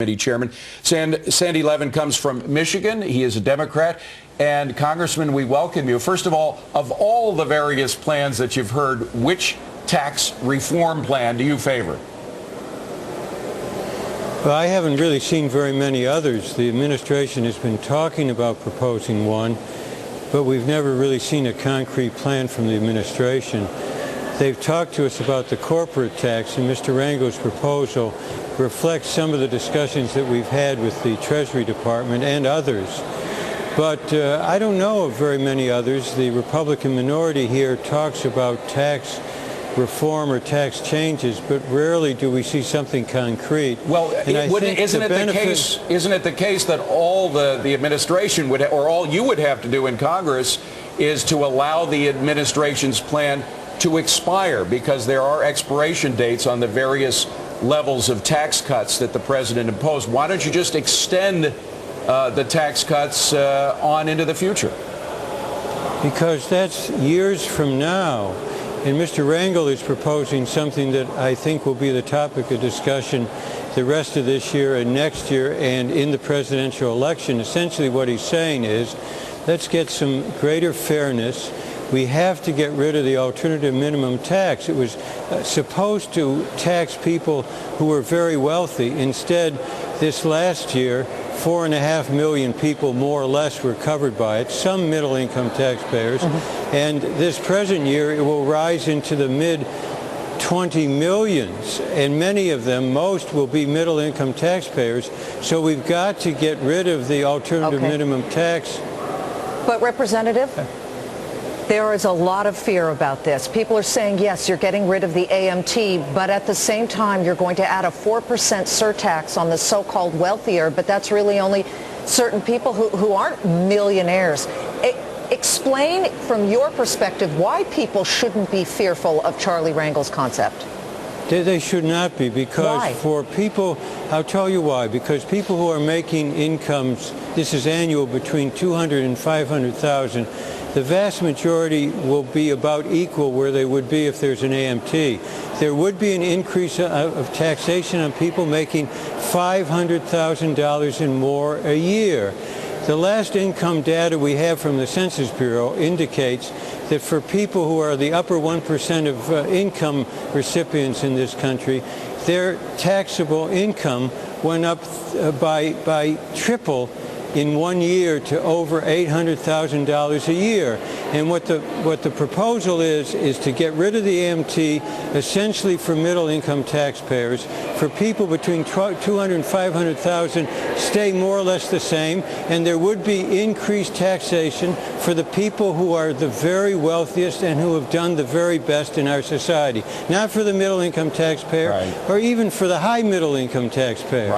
Committee Chairman. Sandy Levin comes from Michigan. He is a Democrat. And Congressman, we welcome you. First of all the various plans that you've heard, which tax reform plan do you favor? Well, I haven't really seen very many others. The administration has been talking about proposing one, but we've never really seen a concrete plan from the administration. They've talked to us about the corporate tax, and Mr. Rangel's proposal reflects some of the discussions that we've had with the Treasury Department and others. But I don't know of very many others. The Republican minority here talks about tax reform or tax changes, but rarely do we see something concrete. Well, isn't it the case that all the administration would, or all you would have to do in Congress is to allow the administration's plan to expire, because there are expiration dates on the various levels of tax cuts that the president imposed? Why don't you just extend the tax cuts on into the future? Because that's years from now. And Mr. Rangel is proposing something that I think will be the topic of discussion the rest of this year and next year and in the presidential election. Essentially what he's saying is, let's get some greater fairness. We have to get rid of the alternative minimum tax. It was supposed to tax people who were very wealthy. Instead, this last year, 4.5 million people, more or less, were covered by it, some middle-income taxpayers. And this present year, it will rise into the mid-20 millions, and many of them, most, will be middle-income taxpayers. So we've got to get rid of the alternative minimum tax. But, Representative, there is a lot of fear about this. People are saying, yes, you're getting rid of the AMT, but at the same time, you're going to add a 4% surtax on the so-called wealthier, but that's really only certain people who aren't millionaires. Explain from your perspective why people shouldn't be fearful of Charlie Rangel's concept. They should not be, because for people, I'll tell you why, because people who are making incomes, this is annual, between $200,000 and $500,000, the vast majority will be about equal where they would be if there's an AMT. There would be an increase of taxation on people making $500,000 and more a year. The last income data we have from the Census Bureau indicates that for people who are the upper 1% of income recipients in this country, their taxable income went up by triple in 1 year to over $800,000 a year. And what the proposal is to get rid of the AMT essentially for middle-income taxpayers. For people between $200,000 and $500,000, stay more or less the same, and there would be increased taxation for the people who are the very wealthiest and who have done the very best in our society. Not for the middle-income taxpayer, or even for the high middle-income taxpayer.